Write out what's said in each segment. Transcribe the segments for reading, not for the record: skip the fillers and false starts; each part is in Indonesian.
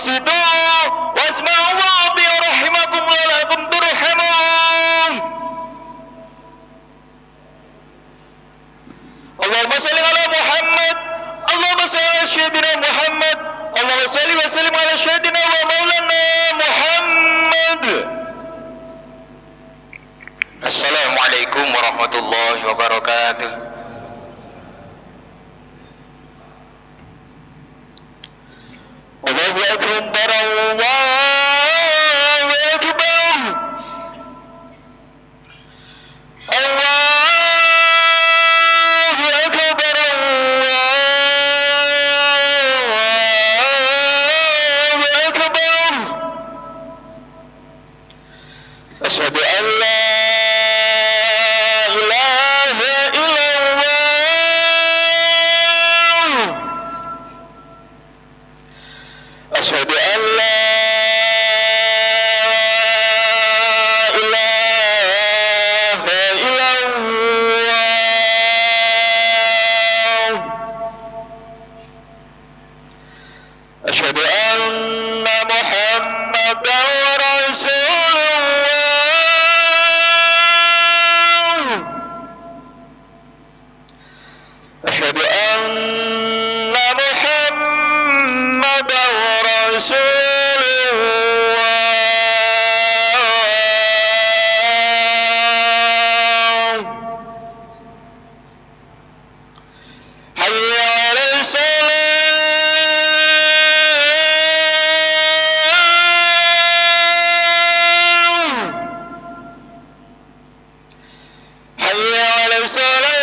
وأنصتوا واسمعوا وأطيعوا رحمكم لعلكم ترحمون. اللهم صل على محمد، اللهم صل على سيدنا محمد، اللهم صل وسلم على سيدنا ومولانا محمد. Assalamualaikum warahmatullahi wabarakatuh. Allahu akbar, Allahu akbar. Allahu akbar, Allahu akbar. Asyhadu an la ilaha illallah. Asyhadu an la ilaha illallah. Asyhadu anna Muhammadan Rasulullah. Asyhadu anna Muhammadan Rasulullah. Hayya 'alal salah. Hayya 'alal salah.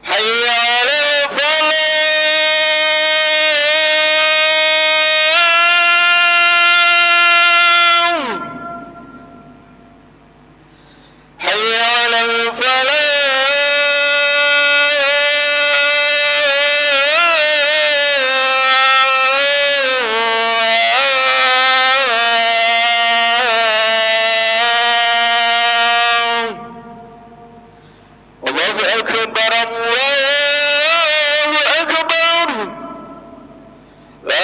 Hayya 'alal falah. Hayya 'alal falah. Allahu akbar, Allahu akbar. La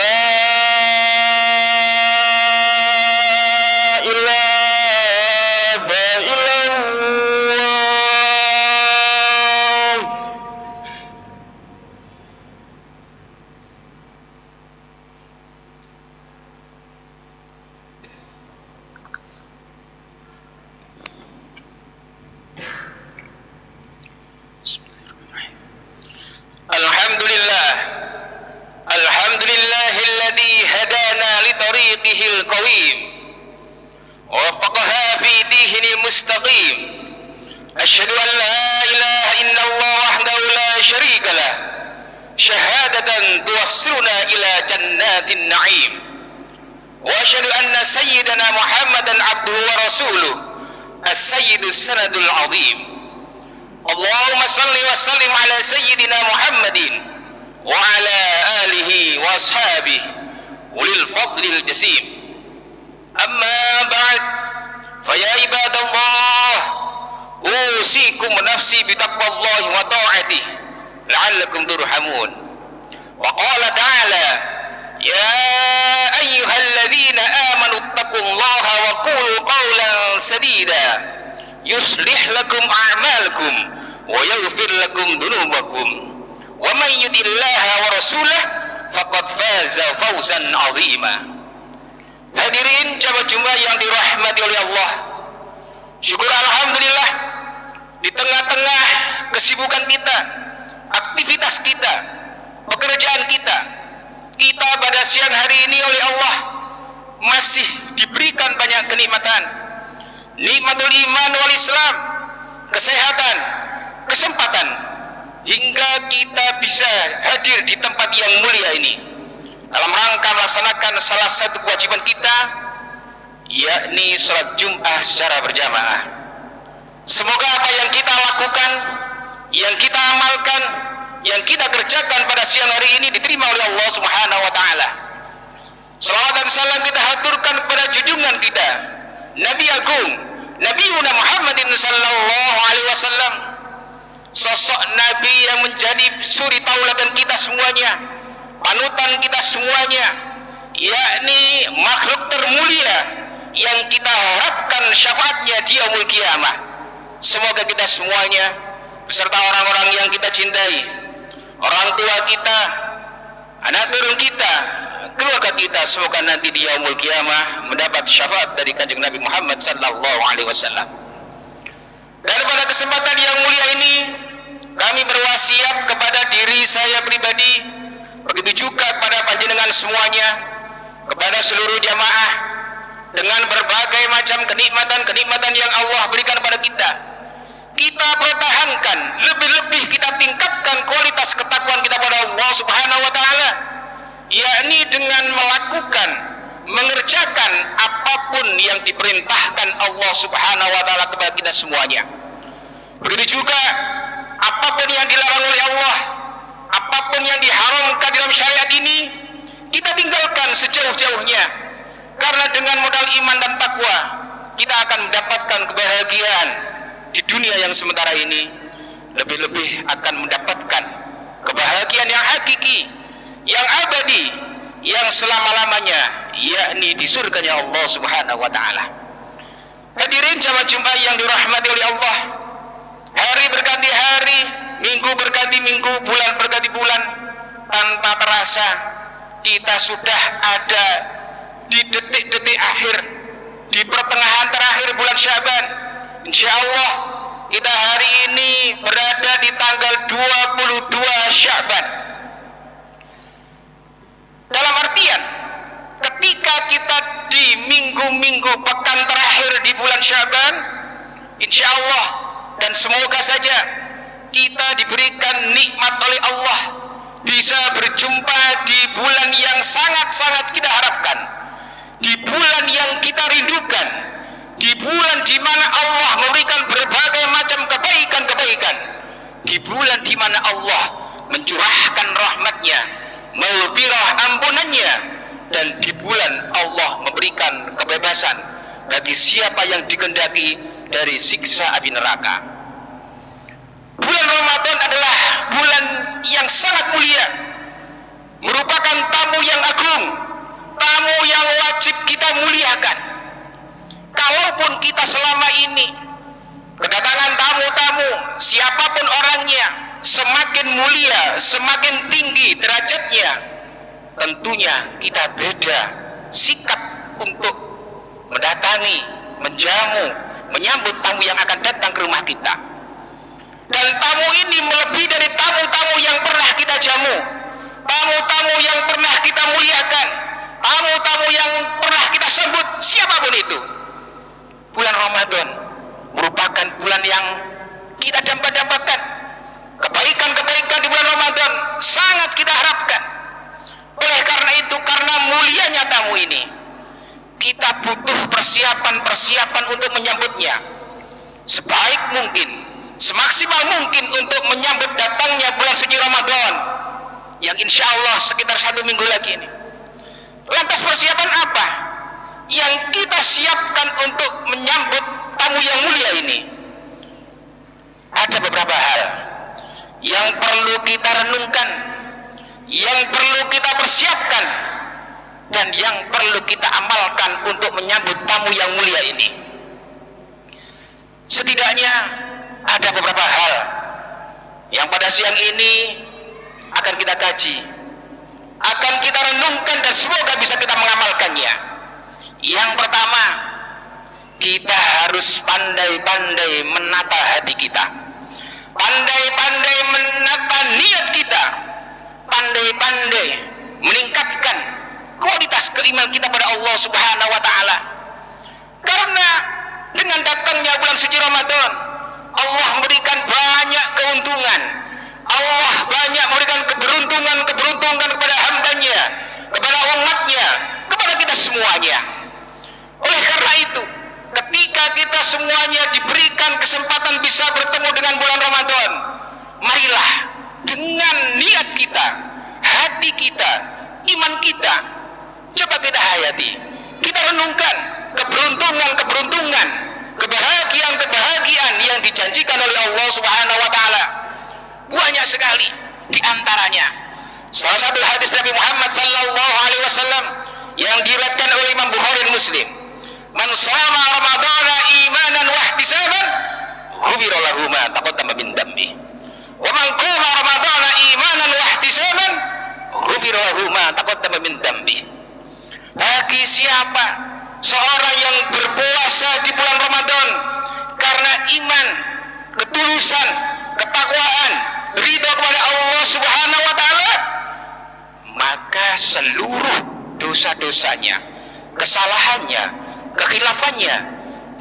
ilaha illallah. Alhamdulillah, alhamdulillahilladzi hadana li tariqihil qawim wa waffaqaha fi dinihil mustaqim. Asyhadu an la ilaha illallah wahdahu la syarika lah, syahadatan tuwassiluna ila jannatin na'im. Wa asyhadu anna sayyidana Muhammadan abduhu wa rasuluh, as-sayyidus sanadul azim. Allahumma salli wa sallim ala sayyidina Muhammadin wa ala alihi wa ashabihi ulil fadlil jasim. Amma ba'd, fa ya ibadallah, usikum nafsi bitaqwallahi wa ta'atihi la'allakum turhamun. Wa qala ta'ala, ya ayyuhalladzina amanu taqullaha wa qulu qawlan sadida yuslih lakum a'malakum wa yaghfir lakum dhunubakum wa man yuti'illaha wa rasulahu faqad faza fawzan 'azima. Hadirin jamaah Jumat yang dirahmati oleh Allah, syukur alhamdulillah di tengah-tengah kesibukan kita, aktivitas kita, pekerjaan kita pada siang hari ini oleh Allah masih diberikan banyak kenikmatan, nikmatul iman wal Islam, kesehatan, kesempatan, hingga kita bisa hadir di tempat yang mulia ini dalam rangka melaksanakan salah satu kewajiban kita, yakni sholat Jum'ah secara berjamaah. Semoga apa yang kita lakukan, yang kita amalkan, yang kita kerjakan pada siang hari ini diterima oleh Allah Subhanahu wa taala. Salawat SAW kita haturkan kepada junjungan kita, Nabi Agung, Nabi Muhammadin sallallahu alaihi wasallam, sosok Nabi yang menjadi suri tauladan kita semuanya, panutan kita semuanya, yakni makhluk termulia yang kita harapkan syafaatnya di yaumul qiyamah. Semoga kita semuanya beserta orang-orang yang kita cintai, orang tua kita, anak turun kita, keluarga kita, semoga nanti di yaumul qiyamah mendapat syafaat dari kanjeng Nabi Muhammad sallallahu alaihi wasallam. Dan pada kesempatan yang mulia ini kami berwasiat kepada diri saya pribadi, begitu juga kepada panjenengan semuanya, kepada seluruh jamaah, dengan berbagai macam kenikmatan yang Allah berikan kepada kita. Kita pertahankan, lebih-lebih kita tingkatkan kualitas ketakwaan kita pada Allah Subhanahu wa taala, yakni dengan melakukan, mengerjakan apapun yang diperintahkan Allah Subhanahu wa taala kepada kita semuanya. Begitu juga apapun yang dilarang oleh Allah, apapun yang diharamkan dalam syariat ini, kita tinggalkan sejauh-jauhnya. Karena dengan modal iman dan takwa, kita akan mendapatkan kebahagiaan di dunia yang sementara ini, lebih-lebih akan mendapatkan kebahagiaan yang hakiki, yang abadi, yang selama-lamanya, yakni di surganya Allah Subhanahu wa taala. Hadirin jamaah Jumat yang dirahmati oleh Allah, hari berganti hari, minggu berganti minggu, bulan berganti bulan, tanpa terasa kita sudah ada di detik-detik akhir, di pertengahan terakhir bulan Syaban. Insya Allah kita hari ini berada di tanggal 22 Syaban. Dalam artian, ketika kita di minggu-minggu pekan terakhir di bulan Syaban, insya Allah dan semoga saja kita diberikan nikmat oleh Allah, bisa berjumpa di bulan yang sangat-sangat kita harapkan, di bulan yang kita rindukan, di bulan di mana Allah memberikan berbagai macam kebaikan-kebaikan, di bulan di mana Allah mencurahkan rahmatnya, maghfirah ampunannya, dan di bulan Allah memberikan kebebasan bagi siapa yang dikehendaki dari siksa api neraka. Bulan Ramadan adalah bulan yang sangat mulia, merupakan tamu yang agung, tamu yang wajib kita muliakan. Kalaupun kita selama ini kedatangan tamu-tamu, siapapun orangnya, semakin mulia, semakin tinggi derajatnya, tentunya kita beda sikap untuk mendatangi, menjamu, menyambut tamu yang akan datang ke rumah kita. Dan tamu ini melebihi dari tamu-tamu yang pernah kita jamu, tamu-tamu yang pernah kita muliakan, tamu-tamu yang pernah kita sambut, siapapun itu. Bulan Ramadan merupakan bulan yang kita dambakan. Kebaikan-kebaikan di bulan Ramadan sangat kita harapkan. Oleh karena itu, karena mulianya tamu ini, kita butuh persiapan-persiapan untuk menyambutnya sebaik mungkin, semaksimal mungkin untuk menyambut datangnya bulan suci Ramadan yang insya Allah sekitar 1 minggu lagi ini. Lantas persiapan apa yang kita siapkan untuk menyambut tamu yang mulia ini? Ada beberapa hal yang perlu kita renungkan, yang perlu kita persiapkan, dan yang perlu kita amalkan untuk menyambut tamu yang mulia ini. Setidaknya ada beberapa hal yang pada siang ini akan kita kaji, akan kita renungkan, dan semoga bisa kita mengamalkannya. Yang pertama, kita harus pandai-pandai menata hati kita, pandai-pandai menata niat kita, pandai-pandai meningkatkan kualitas keimanan kita pada Allah Subhanahu wa taala. Karena dengan datangnya bulan suci Ramadan, Allah memberikan banyak keuntungan, Allah banyak memberikan keberuntungan kepada hambanya, kepada umatnya, kepada kita semuanya. Oleh karena itu, ketika kita semuanya diberikan kesempatan bisa bertemu dengan bulan Ramadan, marilah dengan Subhanahu wa taala. Banyak sekali di antaranya. Salah satu hadis Nabi Muhammad sallallahu alaihi wasallam yang diriwayatkan oleh Imam Bukhari dan Muslim. Man shama ramadhana imanan wa ihtisaban, ghufira lahu ma taqaddama min dhanbi. Wa man qama ramadhana imanan wa ihtisaban, ghufira lahu ma taqaddama min dhanbi. Bagi siapa seorang yang berpuasa di bulan Ramadan karena iman, ketulusan, ketakwaan, ridha kepada Allah Subhanahu wa taala, maka seluruh dosa-dosanya, kesalahannya, kekhilafannya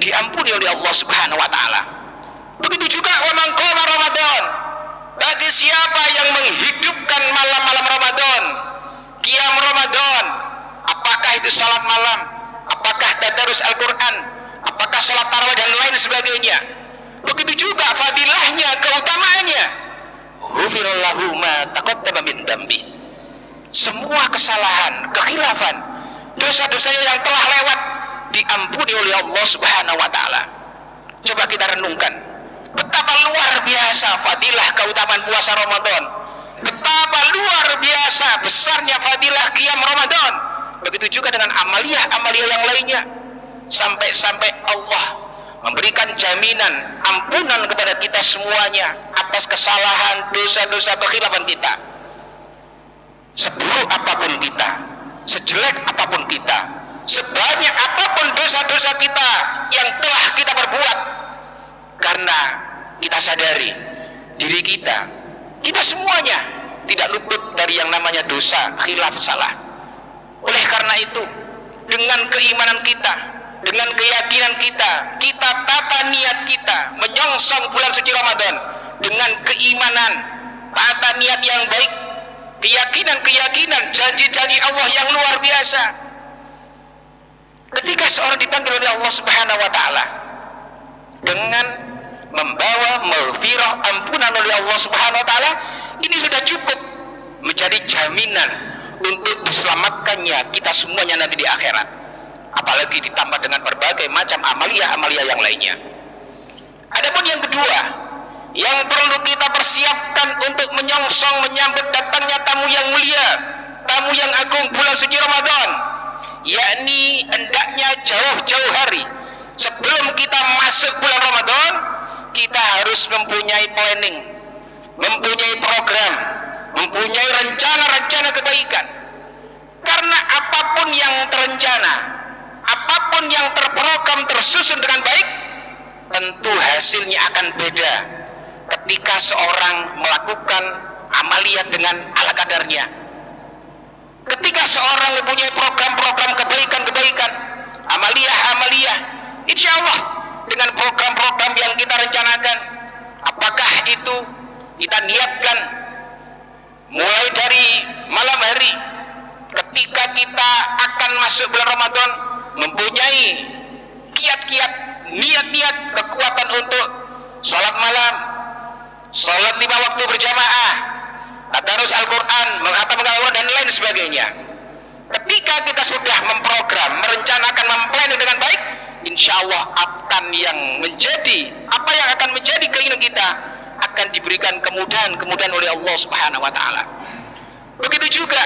diampuni oleh Allah Subhanahu wa taala. Begitu juga wa man qama Ramadan, bagi siapa yang menghidupkan malam-malam Ramadan, qiyam Ramadan, apakah itu salat malam, apakah tadarus Al-Quran, apakah salat tarawih dan lain sebagainya. Begitu juga fadilahnya, keutamaannya, ghufira lahu ma taqaddama min dhanbi. Semua kesalahan, kekhilafan, dosa-dosanya yang telah lewat diampuni oleh Allah Subhanahu wa taala. Coba kita renungkan betapa luar biasa fadilah keutamaan puasa Ramadan, betapa luar biasa besarnya fadilah qiyam Ramadan. Begitu juga dengan amalia-amalia yang lainnya, sampai-sampai Allah memberikan jaminan ampunan kepada kita semuanya atas kesalahan, dosa-dosa, kekhilafan kita. Seburuk apapun kita, sejelek apapun kita, sebanyak apapun dosa-dosa kita yang telah kita perbuat, karena kita sadari diri kita semuanya tidak luput dari yang namanya dosa, khilaf, salah. Oleh karena itu, dengan keimanan kita, dengan keyakinan kita, kita tata niat kita menyongsong bulan suci Ramadan dengan keimanan, tata niat yang baik, keyakinan, janji-janji Allah yang luar biasa. Ketika seorang dipanggil oleh Allah Subhanahu wa taala dengan membawa maghfirah, ampunan oleh Allah Subhanahu wa taala, ini sudah cukup menjadi jaminan untuk diselamatkannya kita semuanya nanti di akhirat. Apalagi ditambah dengan berbagai macam amalia-amalia yang lainnya. Adapun yang kedua, yang perlu kita persiapkan untuk menyongsong menyambut datangnya tamu yang mulia, tamu yang agung bulan suci Ramadan, yakni hendaknya jauh-jauh hari sebelum kita masuk bulan Ramadan, kita harus mempunyai planning, mempunyai program, mempunyai rencana-rencana kebaikan. Karena apapun yang terencana, apapun yang terprogram, tersusun dengan baik, tentu hasilnya akan beda ketika seorang melakukan amaliyah dengan ala kadarnya. Ketika seorang mempunyai program-program kebaikan-kebaikan, amaliyah-amaliyah, insya Allah dengan program-program yang kita rencanakan, apakah itu kita niatkan mulai dari malam hari ketika kita akan masuk bulan Ramadan, mempunyai kiat-kiat, niat-niat, kekuatan untuk sholat malam, sholat 5 waktu berjamaah, tadarus Al-Quran, menghatam Al-Quran dan lain sebagainya. Ketika kita sudah memprogram, merencanakan, memplanning dengan baik, insya Allah akan yang akan menjadi keinginan kita akan diberikan kemudahan oleh Allah Subhanahu wa taala. Begitu juga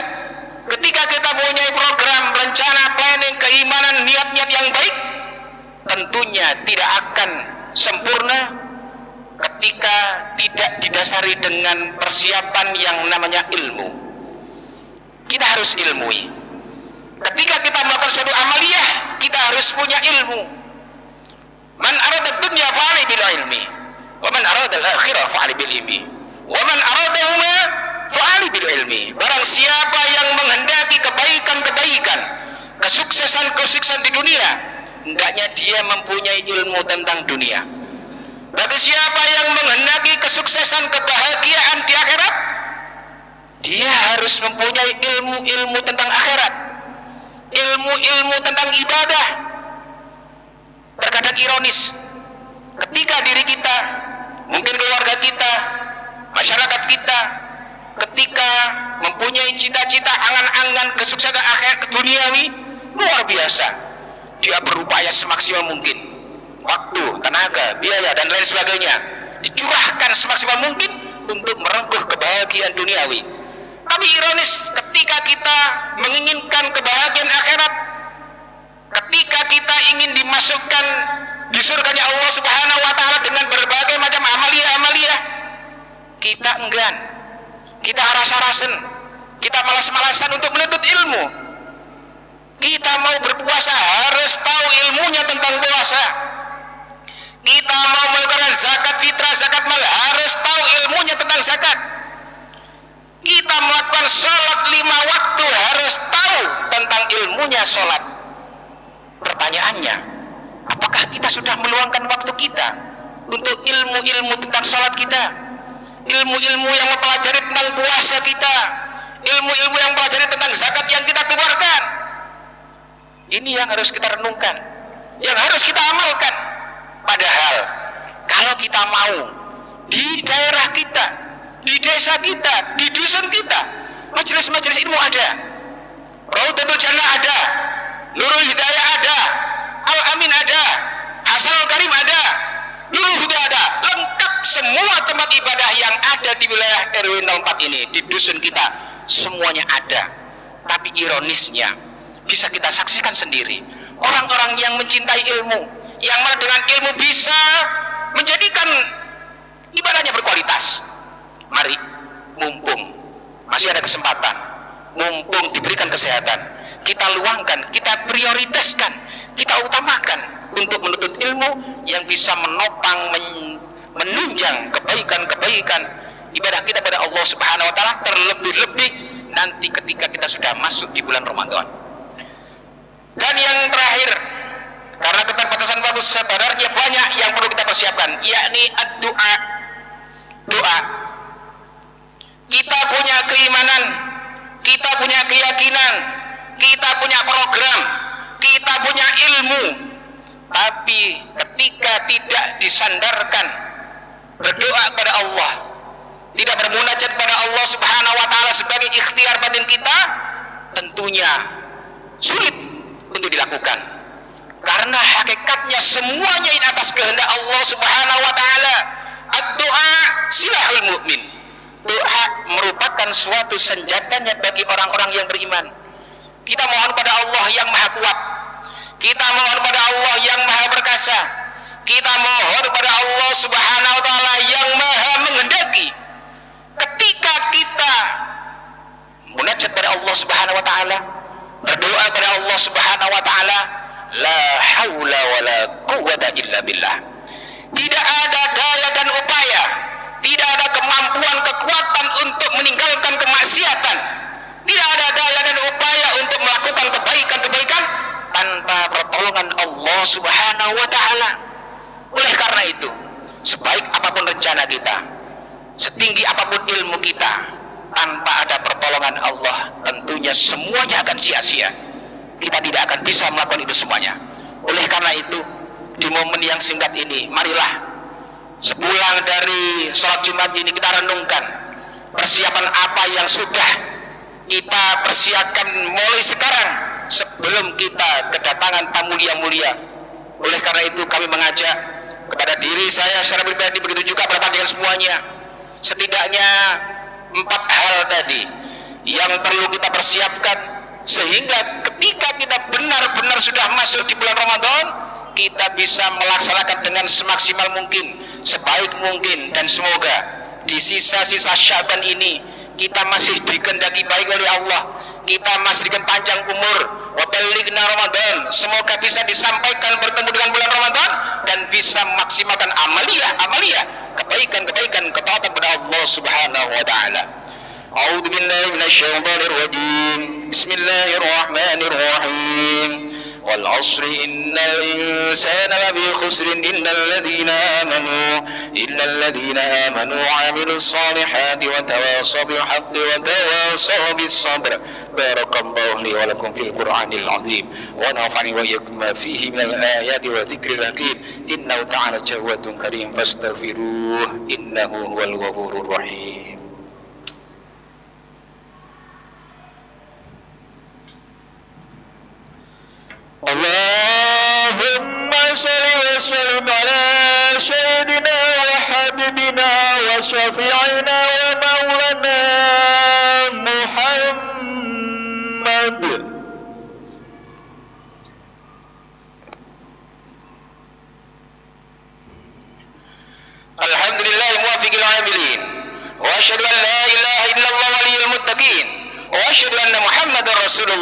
ketika kita mempunyai program, rencana, planning, keimanan, niat-niat yang baik, tentunya tidak akan sempurna ketika tidak didasari dengan persiapan yang namanya ilmu. Kita harus ilmui. Ketika kita melakukan suatu amaliyah, kita harus punya ilmu. Man arada dunya fa'ali bil ilmi, wa man arada al-akhirah fa'ali bil ilmi, wa man aradahuma fa'ali bil ilmi. Barang siapa yang menghendaki kebaikan-kebaikan, kesuksesan di dunia, hendaknya dia mempunyai ilmu tentang dunia. Bagi siapa yang menghendaki kesuksesan, kebahagiaan di akhirat, dia harus mempunyai ilmu-ilmu tentang akhirat, ilmu-ilmu tentang ibadah. Terkadang ironis, ketika diri kita, mungkin keluarga kita, masyarakat kita, ketika mempunyai cita-cita, angan-angan kesuksesan akhirat duniawi luar biasa, dia berupaya semaksimal mungkin, waktu, tenaga, biaya dan lain sebagainya, dicurahkan semaksimal mungkin untuk merengkuh kebahagiaan duniawi. Tapi ironis, ketika kita menginginkan kebahagiaan akhirat, ketika kita ingin dimasukkan di surganya Allah Subhanahu wa taala dengan berbagai macam amalia-amalia, kita enggan, kita rasa-rasen, kita malas-malasan untuk menuntut ilmu. Kita mau berpuasa harus tahu ilmunya tentang puasa. Kita mau melakukan zakat fitrah, zakat mal, harus tahu ilmunya tentang zakat. Kita melakukan sholat 5 waktu harus tahu tentang ilmunya sholat. Pertanyaannya, apakah kita sudah meluangkan waktu kita untuk ilmu-ilmu tentang sholat kita, ilmu-ilmu yang mempelajari tentang puasa kita, ilmu-ilmu yang mempelajari tentang zakat yang kita keluarkan? Ini yang harus kita renungkan, yang harus kita amalkan. Padahal kalau kita mau, di daerah kita, di desa kita, di dusun kita, majelis-majelis ilmu ada, Raudatul Jannah ada, Nurul Hidayah ada, Al Amin ada, Hasanul Karim ada, Nurul Huda ada, lengkap semua tempat ibadah yang ada di wilayah RW 04 ini, di dusun kita, semuanya ada. Tapi ironisnya, bisa kita saksikan sendiri, orang-orang yang mencintai ilmu, yang mana dengan ilmu bisa menjadikan ibadahnya berkualitas. Mari, mumpung masih ada kesempatan, mumpung diberikan kesehatan, kita luangkan, kita prioritaskan, kita utamakan untuk menuntut ilmu yang bisa menopang, menunjang kebaikan-kebaikan ibadah kita pada Allah Subhanahu wa taala, terlebih-lebih nanti ketika kita sudah masuk di bulan Ramadan. Dan yang terakhir, karena keterbatasan waktu sebenarnya banyak yang perlu kita persiapkan, yakni doa. Doa. Kita punya keimanan, kita punya keyakinan, kita punya program, kita punya ilmu, tapi ketika tidak disandarkan berdoa kepada Allah, tidak bermunajat kepada Allah Subhanahu wa taala sebagai ikhtiar batin kita, tentunya sulit untuk dilakukan. Karena hakikatnya semuanya ini atas kehendak Allah Subhanahu wa taala. Ad-doa silahul mukmin. Doa merupakan suatu senjatanya bagi orang-orang yang beriman. Kita mohon pada Allah yang maha kuat, kita mohon pada Allah yang maha perkasa, kita mohon pada Allah Subhanahu wa taala yang maha menghendaki. Ketika kita munajat pada Allah Subhanahu wa taala, berdoa kepada Allah Subhanahu wa taala, la haula wala quwwata illa billah. Tidak ada daya dan upaya, tidak ada kemampuan kekuatan untuk meninggalkan kemaksiatan, tidak ada daya dan upaya untuk melakukan kebaikan-kebaikan tanpa pertolongan Allah Subhanahu wa taala. Oleh karena itu, sebaik apapun rencana kita, setinggi apapun ilmu kita, tanpa ada pertolongan Allah, tentunya semuanya akan sia-sia. Kita tidak akan bisa melakukan itu semuanya. Oleh karena itu, di momen yang singkat ini, marilah sepulang dari sholat Jumat ini kita renungkan persiapan apa yang sudah kita persiapkan mulai sekarang sebelum kita kedatangan tamu yang mulia. Oleh karena itu, kami mengajak kepada diri saya secara pribadi, begitu juga kepada kalian semuanya, setidaknya 4 hal tadi yang perlu kita persiapkan, sehingga ketika kita benar-benar sudah masuk di bulan Ramadan, kita bisa melaksanakan dengan semaksimal mungkin, sebaik mungkin, dan semoga di sisa-sisa Syaban ini kita masih dikehendaki baik oleh Allah, kita masih diberikan panjang umur, wa balighna Ramadan, semoga bisa disampaikan bertemu dengan bulan Ramadan dan bisa memaksimalkan amaliyah kebaikan-kebaikan ketaatan kepada Allah Subhanahu wa taala. A'udzu billahi minasyaitonir rajim. Bismillahirrahmanirrahim. Wal 'asri innal insana lafi khusrin illal ladzina amanu wa 'amilus solihati wa tawassaw bil haqqi wa tawassaw bis sabr. Barakallahu li wa lakum fil Qur'anil 'azim wa nafa'ani wa iyyakum ma fihi minal ayati wa dzikril hakim. Innahu ta'ala jawadun karim fastaghfiruh innahu huwal ghafurur rahim. Allahumma shalli wa sallim ala sayyidina wa habibina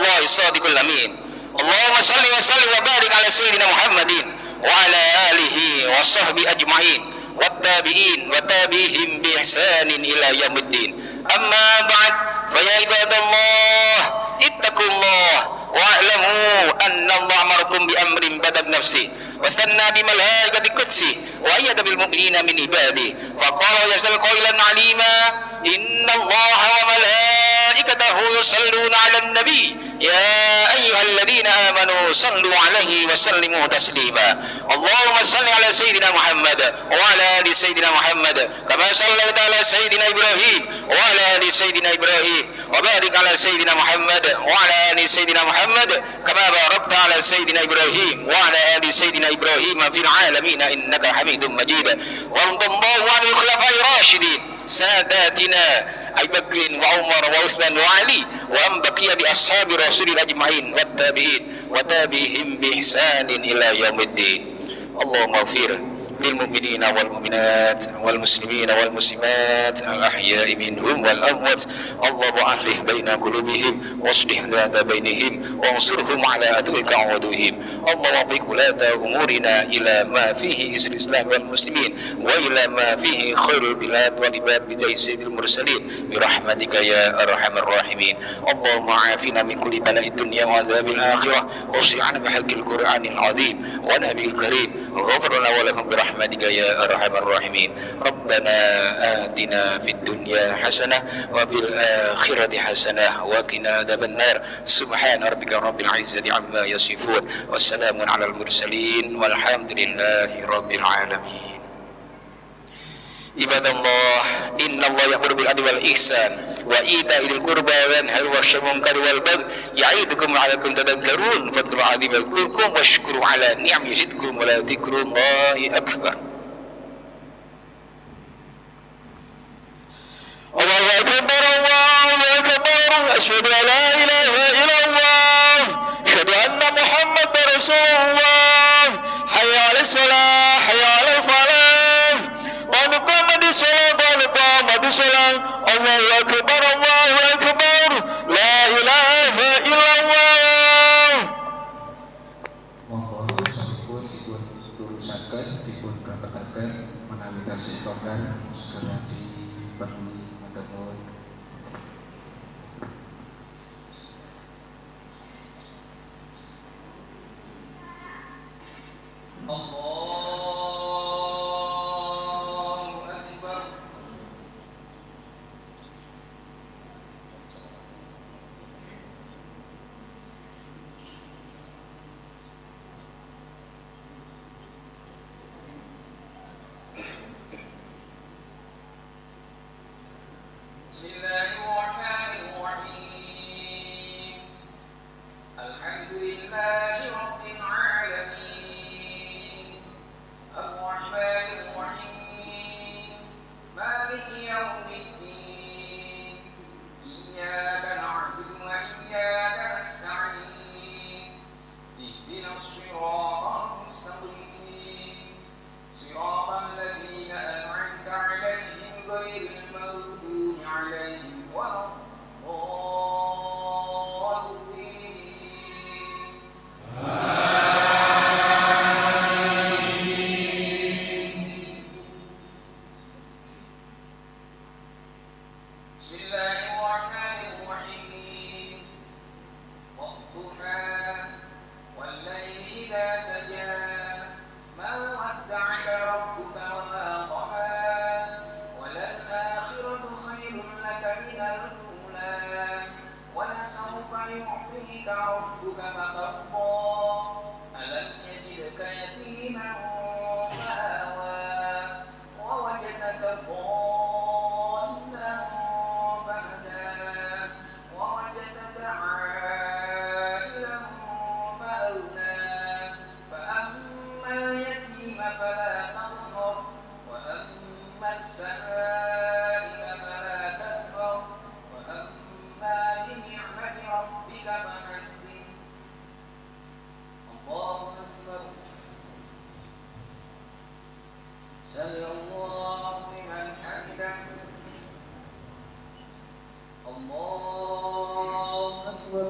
Rasulullahi Shadiqul Amin. Allahumma salli wa sallim wa barik ala sayyidina Muhammadin wa ala alihi wa sahbihi ajma'in wattabi'in wa tabi'ihim bi ihsanin ila yaumiddin. Amma ba'd, fa ya ibadallah ittaqullah wa'lamu anna Allah amarakum bi amrin badab nafsi wastanna bi malaikati qudsi wa ayyada bil mu'minina min ibadi faqala yazal qailan alima inna Allah wa malaikatahu yusalluna 'alan nabi ya ayyuhalladzina amanu sallu 'alaihi wa sallimu taslima. Allahumma salli 'ala sayyidina Muhammad wa 'ala ali sayyidina Muhammad kama sallaita 'ala sayyidina Ibrahim wa 'ala ali sayyidina Ibrahim wa barik 'ala sayyidina Muhammad wa 'ala ali sayyidina Muhammad kama barakta 'ala sayyidina Ibrahim wa 'ala ali sayyidina Ibrahim fil 'alamin innaka Hamidum Majid. Warḍallahu 'anil khulafa'ir rasyidin ساداتنا أبي بكر وعمر وعثمان وعلي وأن بقي بأصحاب رسول أجمعين والتابعين وتابعهم بإحسان إلى يوم الدين. اللهم اغفر للمؤمنين والمؤمنات والمسلمين والمسلمات الأحياء منهم والأموات. اللهم أصلح بين قلوبهم واصلح ذات بينهم وانصرهم على عدوك وعدوهم. اللهم وفق ولاة أمورنا إلى ما فيه عز الإسلام والمسلمين وإلى ما فيه خير البلاد والعباد بجاه سيد المرسلين برحمتك يا أرحم الراحمين. اللهم عافنا من كل بلاء الدنيا وعذاب الآخرة واصلح عنا بحق القرآن العظيم ونبي الكريم وغفر لنا ولكم برحمتك يا أرحم الراحمين. ربنا آتنا في الدنيا حسنة وفي الآخرة حسنة وقنا عذاب النار. سبحان ربك رب العزة عما يصفون والسلام على المرسلين والحمد لله رب العالمين. Ibadallah, innallaha ya'muru bil adli wal ihsan wa ita'i dzil qurba wa yanha 'anil munkari wal baghi ya'idukum la'allakum tadhakkarun fadhkurul 'azima yadhkurkum washkuru 'ala ni'am yazidkum wa la dzikrullahi akbar. Allahu akbar, Allahu akbar, asyhadu an la ilaha illallah, asyhadu anna Muhammadar Rasulullah, hayya 'alas shalah, hayya 'alal falah, qad qamatis shalah, qad qamatis shalah, Allahu akbar, Allahu akbar, la ilaha illallah. Monggo sampun dipun turusaken dipun prapetaken menawi tasih tokan segera dipenuhi matur nuwun. Allahu akbar. Bismillahirrahmanirrahim. Alhamdulillahi rabbil alamin. Ar-Rahmanir-Rahim. Maliki yaumiddin. Iyyaka na'budu wa iyyaka nasta'in. Ihdinas siratal mustaqim. Siratal ladzina an'amta 'alaihim ghairil maghdubi 'alaihim waladdallin. Bismillahirrahmanirrahim. Wadduha wal-laili idza saja ma wadda'aka rabbuka wa ma qala walal-akhiratu khairun laka minal ula walasawfa yu'tika rabbuka fatarda alam yajidka yatiman fa'awa wa wajadaka dhallan fahada wa wajadaka 'ailan fa'awna fa amma al-yatima fala taqhar wa amma as-sa'ila fala tanhar wa amma bi ni'mati rabbika fahaddith. Allahu akbar. Sallallahu liman hamidah. Allahu akbar.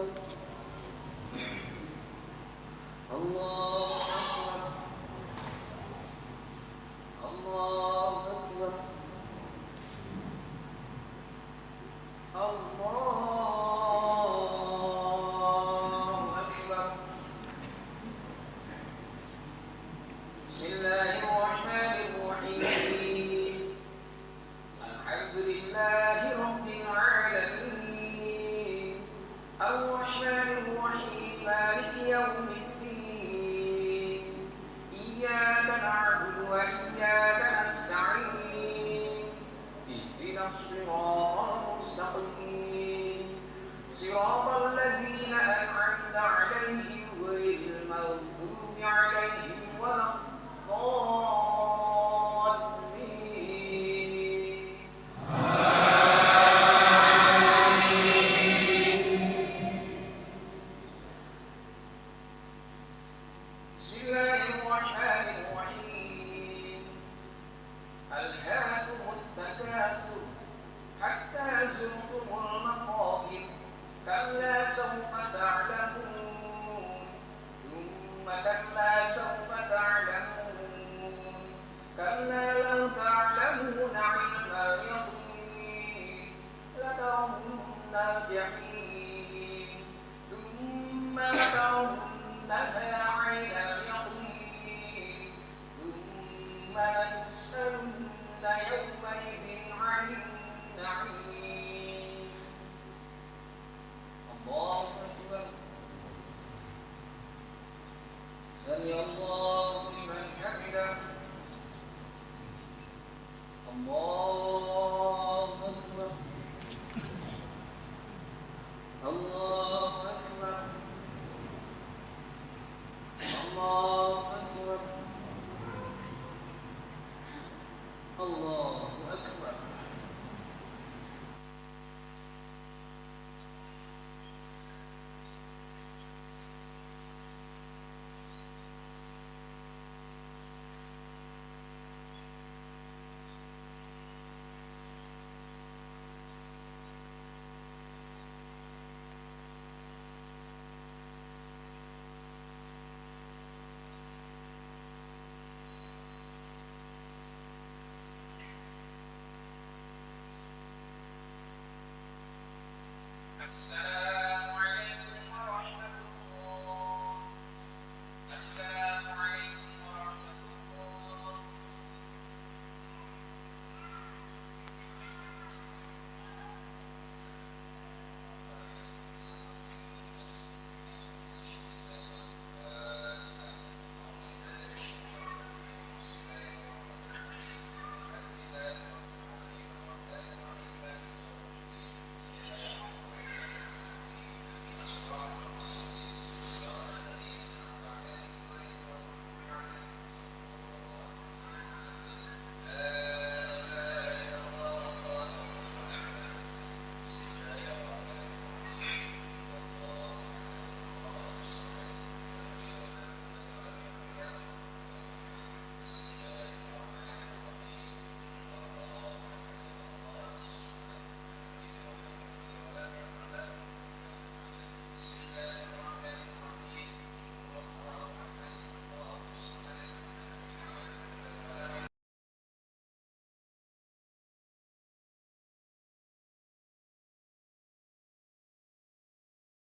السلام